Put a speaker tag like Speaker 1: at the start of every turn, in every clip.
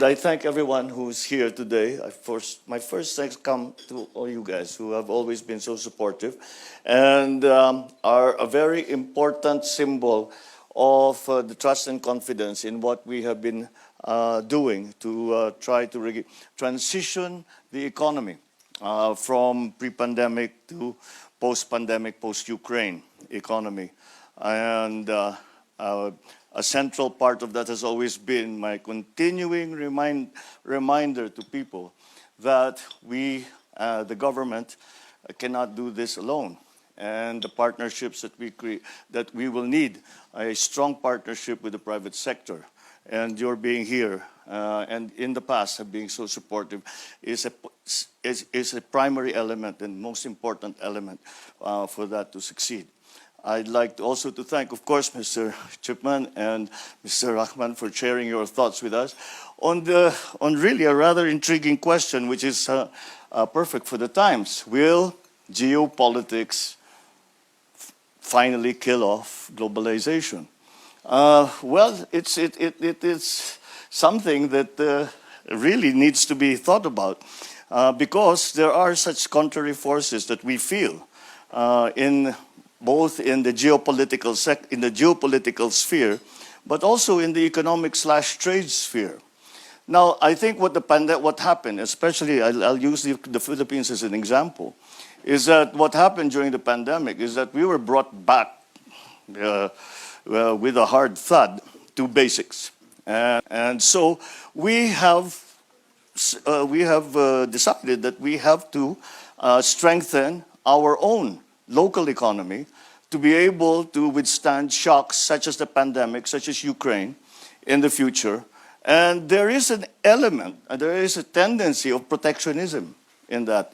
Speaker 1: I thank everyone who's here today. My first thanks come to all you guys who have always been so supportive and are a very important symbol of the trust and confidence in what we have been doing to try to transition the economy from pre-pandemic to post-pandemic, post-Ukraine economy. And a central part of that has always been my continuing reminder to people that we, the government, cannot do this alone. And the partnerships that we will need, a strong partnership with the private sector. And your being here and in the past have been so supportive is a primary element and most important element for that to succeed. I'd like also to thank, of course, Mr. Chipman and Mr. Rahman for sharing your thoughts with us on really a rather intriguing question, which is perfect for the times. Will geopolitics finally kill off globalization? Well, it is something that really needs to be thought about because there are such contrary forces that we feel both in the geopolitical sphere, but also in the economic/trade sphere. Now, I think what happened, especially I'll use the Philippines as an example, is that what happened during the pandemic is that we were brought back with a hard thud to basics, and so we have decided that we have to strengthen our own local economy to be able to withstand shocks such as the pandemic, such as Ukraine, in the future. And there is an element, there is a tendency of protectionism in that,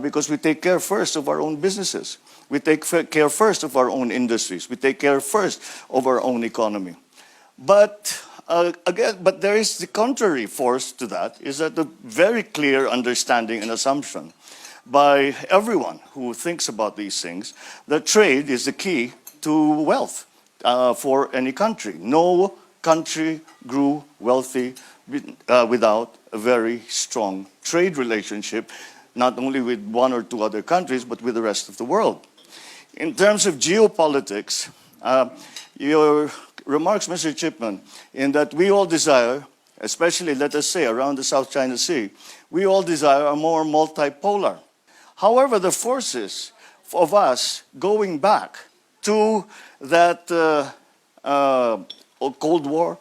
Speaker 1: because we take care first of our own businesses. We take care first of our own industries. We take care first of our own economy. But but there is the contrary force to that, is that the very clear understanding and assumption by everyone who thinks about these things, that trade is the key to wealth for any country. No country grew wealthy without a very strong trade relationship, not only with one or two other countries, but with the rest of the world. In terms of geopolitics, your remarks, Mr. Chipman, in that we all desire, especially, let us say, around the South China Sea, we all desire a more multipolar. However, the forces of us going back to that Cold War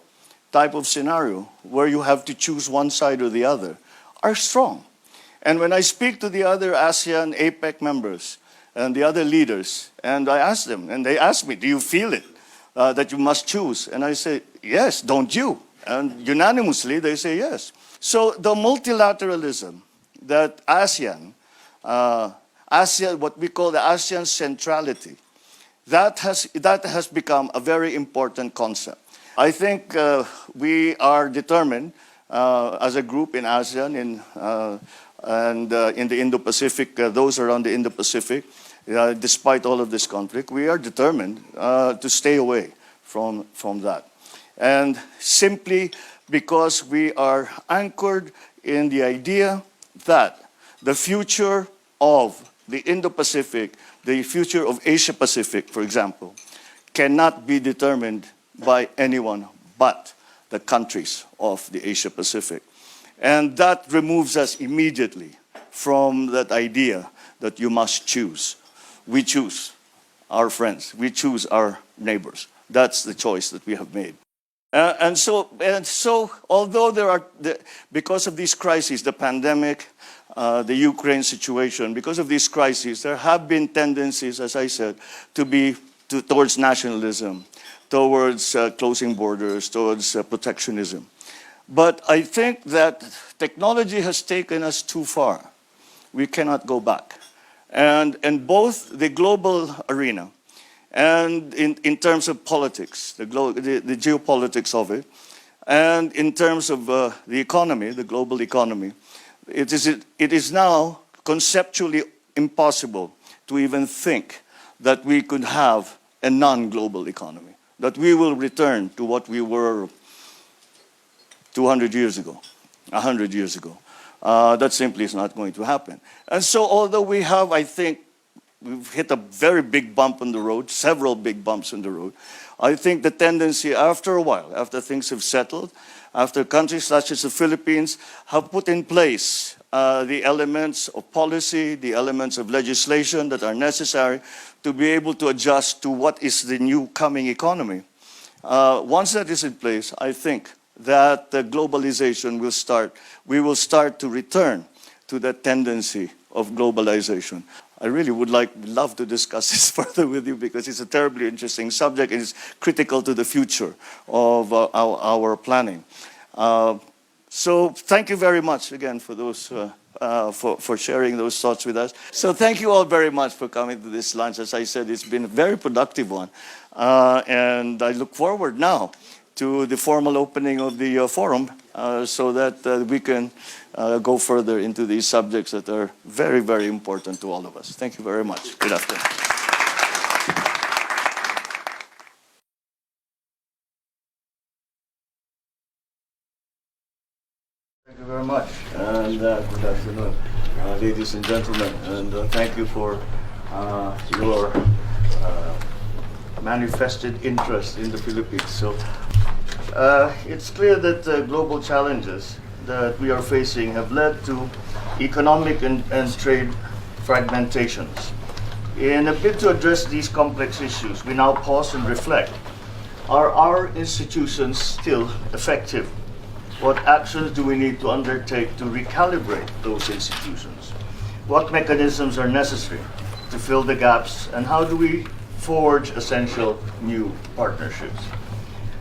Speaker 1: type of scenario where you have to choose one side or the other are strong. And when I speak to the other ASEAN, APEC members and the other leaders, and I ask them, and they ask me, do you feel it, that you must choose? And I say, yes, don't you? And unanimously, they say yes. So the multilateralism that ASEAN, what we call the ASEAN centrality, that has become a very important concept. I think we are determined as a group in ASEAN and in the Indo-Pacific, those around the Indo-Pacific, despite all of this conflict, we are determined to stay away from that. And simply because we are anchored in the idea that the future of the Indo-Pacific, the future of Asia-Pacific, for example, cannot be determined by anyone but the countries of the Asia-Pacific. And that removes us immediately from that idea that you must choose. We choose our friends. We choose our neighbors. That's the choice that we have made. And so, although because of these crises, the pandemic, the Ukraine situation, because of these crises, there have been tendencies, as I said, towards nationalism, towards closing borders, towards protectionism. But I think that technology has taken us too far. We cannot go back. And in both the global arena and in terms of politics, the geopolitics of it, and in terms of the economy, the global economy, it is now conceptually impossible to even think that we could have a non-global economy, that we will return to what we were 200 years ago, 100 years ago. That simply is not going to happen. And so although we have, I think, we've hit a very big bump on the road, several big bumps on the road, I think the tendency after a while, after things have settled, after countries such as the Philippines have put in place the elements of policy, the elements of legislation that are necessary to be able to adjust to what is the new coming economy. Once that is in place, I think that globalization will start, we will start to return to that tendency of globalization. I really would love to discuss this further with you because it's a terribly interesting subject and it's critical to the future of our planning. So thank you very much again for those for sharing those thoughts with us. So thank you all very much for coming to this lunch. As I said, it's been a very productive one, and I look forward now to the formal opening of the forum so that we can go further into these subjects that are very, very important to all of us. Thank you very much. Good afternoon. Thank you very much, and good afternoon, ladies and gentlemen, and thank you for your manifested interest in the Philippines. So it's clear that global challenges that we are facing have led to economic and trade fragmentations. In a bid to address these complex issues, we now pause and reflect. Are our institutions still effective? What actions do we need to undertake to recalibrate those institutions? What mechanisms are necessary to fill the gaps, and how do we forge essential new partnerships?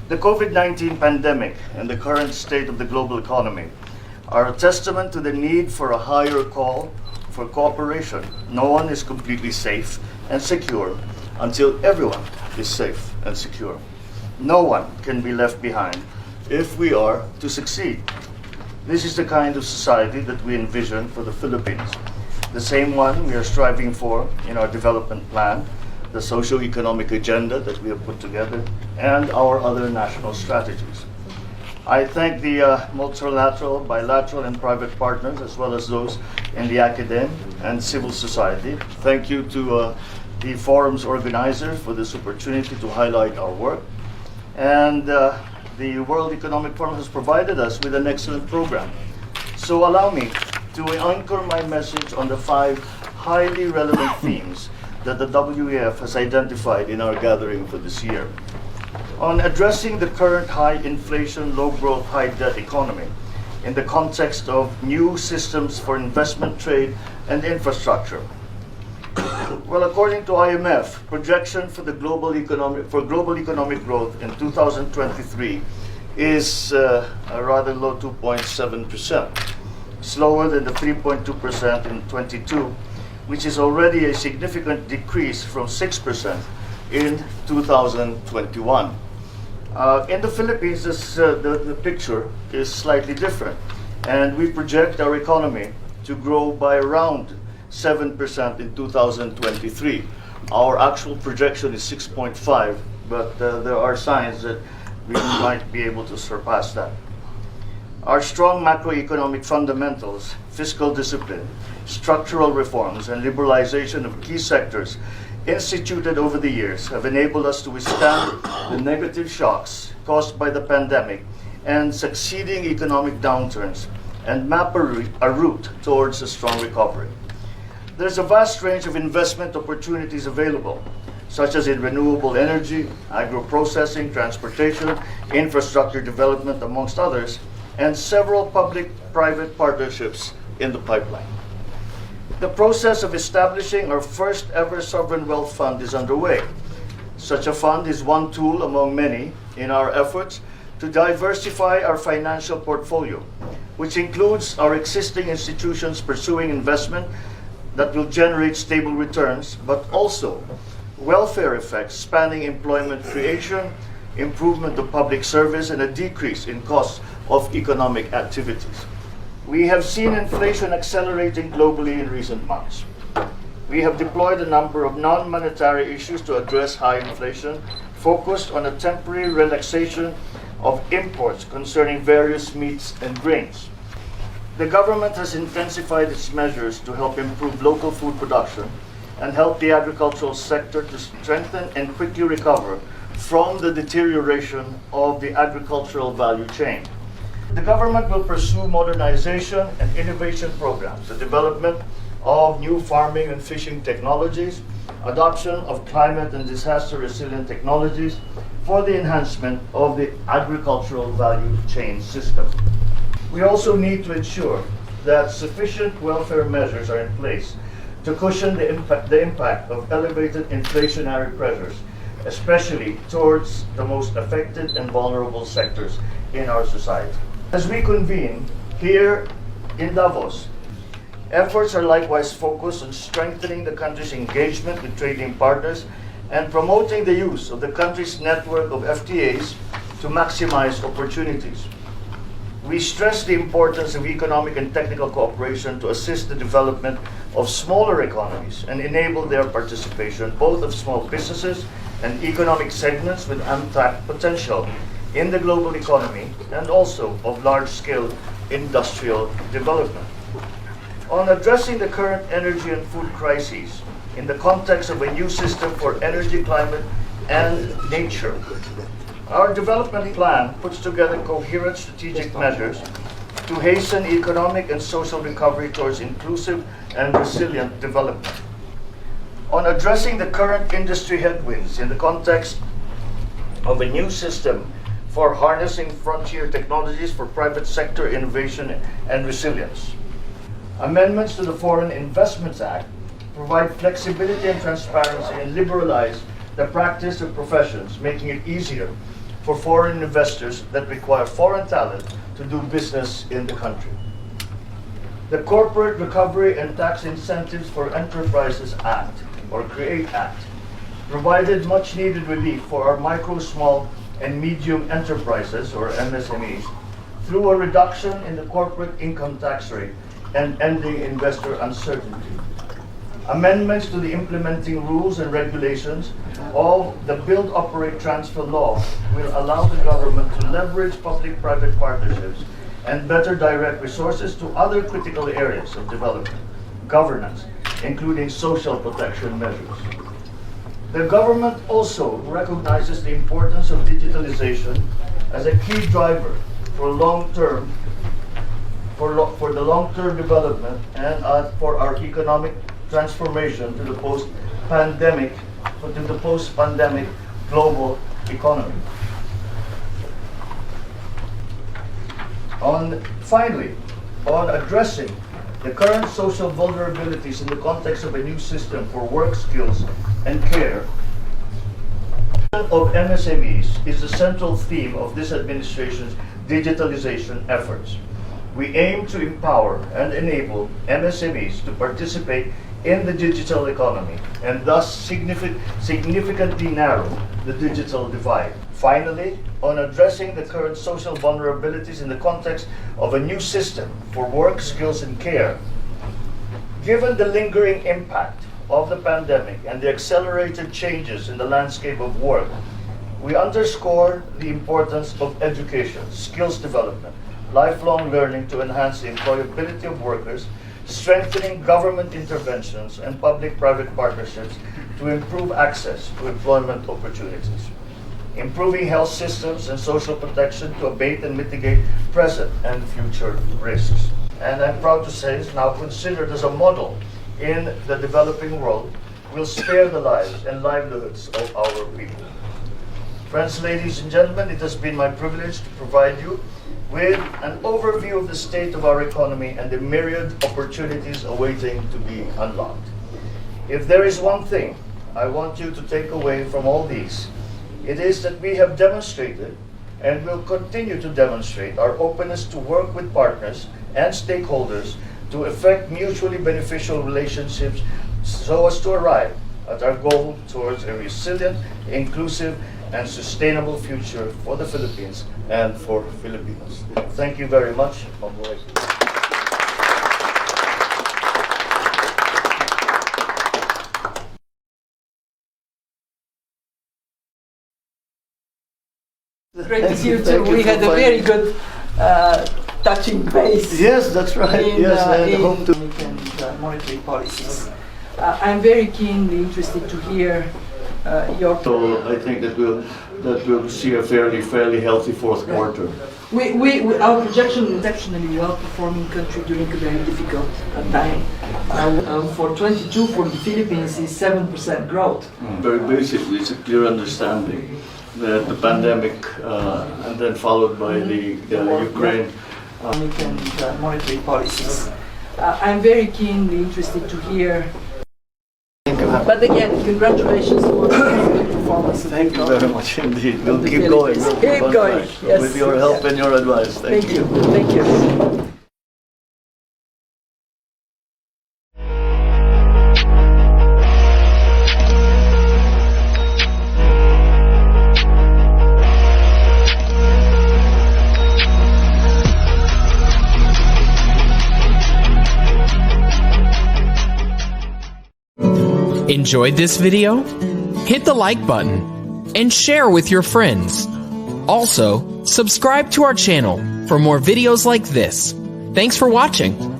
Speaker 1: The COVID-19 pandemic and the current state of the global economy are a testament to the need for a higher call for cooperation. No one is completely safe and secure until everyone is safe and secure. No one can be left behind if we are to succeed. This is the kind of society that we envision for the Philippines, the same one we are striving for in our development plan, the socio-economic agenda that we have put together, and our other national strategies. I thank the multilateral, bilateral, and private partners, as well as those in the academia and civil society. Thank you to the forum's organizers for this opportunity to highlight our work. And the World Economic Forum has provided us with an excellent program. So allow me to anchor my message on the 5 highly relevant themes that the WEF has identified in our gathering for this year. On addressing the current high inflation, low growth, high debt economy in the context of new systems for investment, trade, and infrastructure. Well, according to IMF, projection for the global economic growth in 2023 is a rather low 2.7%, slower than the 3.2% in 22, which is already a significant decrease from 6% in 2021. In the Philippines, the picture is slightly different, and we project our economy to grow by around 7% in 2023. Our actual projection is 6.5, but there are signs that we might be able to surpass that. Our strong macroeconomic fundamentals, fiscal discipline, structural reforms, and liberalization of key sectors instituted over the years have enabled us to withstand the negative shocks caused by the pandemic and succeeding economic downturns and map a route towards a strong recovery. There's a vast range of investment opportunities available, such as in renewable energy, agro-processing, transportation, infrastructure development, amongst others, and several public-private partnerships in the pipeline. The process of establishing our first ever sovereign wealth fund is underway. Such a fund is one tool among many in our efforts to diversify our financial portfolio, which includes our existing institutions pursuing investment that will generate stable returns, but also welfare effects spanning employment creation, improvement of public service, and a decrease in costs of economic activities. We have seen inflation accelerating globally in recent months. We have deployed a number of non-monetary issues to address high inflation, focused on a temporary relaxation of imports concerning various meats and grains. The government has intensified its measures to help improve local food production and help the agricultural sector to strengthen and quickly recover from the deterioration of the agricultural value chain. The government will pursue modernization and innovation programs, the development of new farming and fishing technologies, adoption of climate and disaster resilient technologies for the enhancement of the agricultural value chain system. We also need to ensure that sufficient welfare measures are in place to cushion the impact of elevated inflationary pressures, especially towards the most affected and vulnerable sectors in our society. As we convene here in Davos, efforts are likewise focused on strengthening the country's engagement with trading partners and promoting the use of the country's network of FTAs to maximize opportunities. We stress the importance of economic and technical cooperation to assist the development of smaller economies and enable their participation, both of small businesses and economic segments with untapped potential in the global economy, and also of large-scale industrial development. On addressing the current energy and food crises in the context of a new system for energy, climate, and nature, our development plan puts together coherent strategic measures to hasten economic and social recovery towards inclusive and resilient development. On addressing the current industry headwinds in the context of a new system for harnessing frontier technologies for private sector innovation and resilience. Amendments to the Foreign Investments Act provide flexibility and transparency and liberalize the practice of professions, making it easier for foreign investors that require foreign talent to do business in the country. The Corporate Recovery and Tax Incentives for Enterprises Act, or CREATE Act, provided much needed relief for our micro, small, and medium enterprises, or MSMEs, through a reduction in the corporate income tax rate and ending investor uncertainty. Amendments to the implementing rules and regulations of the Build, Operate, Transfer law will allow the government to leverage public-private partnerships and better direct resources to other critical areas of development, governance, including social protection measures. The government also recognizes the importance of digitalization as a key driver for the long-term development and for our economic transformation to the post-pandemic global economy. Finally, on addressing the current social vulnerabilities in the context of a new system for work skills and care of MSMEs is the central theme of this administration's digitalization efforts. We aim to empower and enable MSMEs to participate in the digital economy and thus significantly narrow the digital divide. Finally, on addressing the current social vulnerabilities in the context of a new system for work, skills, and care, given the lingering impact of the pandemic and the accelerated changes in the landscape of work, we underscore the importance of education, skills development, lifelong learning to enhance the employability of workers, strengthening government interventions and public-private partnerships to improve access to employment opportunities, improving health systems and social protection to abate and mitigate present and future risks. And I'm proud to say is now considered as a model in the developing world, will spare the lives and livelihoods of our people. Friends, ladies and gentlemen, it has been my privilege to provide you with an overview of the state of our economy and the myriad opportunities awaiting to be unlocked. If there is one thing I want you to take away from all these, it is that we have demonstrated and will continue to demonstrate our openness to work with partners and stakeholders to effect mutually beneficial relationships so as to arrive at our goal towards a resilient, inclusive, and sustainable future for the Philippines and for Filipinos. Thank you very much. Mabuhay.
Speaker 2: Great to see you too. We had a very good touching base.
Speaker 1: Yes, that's right.
Speaker 2: In
Speaker 1: hope to.
Speaker 2: Monetary policies. I'm very keenly interested to hear your.
Speaker 1: So I think that we'll see a fairly healthy fourth quarter.
Speaker 2: Our projection is exceptionally well-performing country during a very difficult time. For 22, for the Philippines, is 7% growth.
Speaker 1: Very basically, it's a clear understanding that the pandemic and then followed by the Ukraine.
Speaker 2: Monetary policies. I'm very keenly interested to hear. But again, congratulations for the good performance.
Speaker 1: Thank you very much indeed. We'll keep going.
Speaker 2: Keep going. Yes.
Speaker 1: With your help and your advice. Thank you.
Speaker 2: Thank you.
Speaker 3: Enjoyed this video? Hit the like button and share with your friends. Also, subscribe to our channel for more videos like this. Thanks for watching.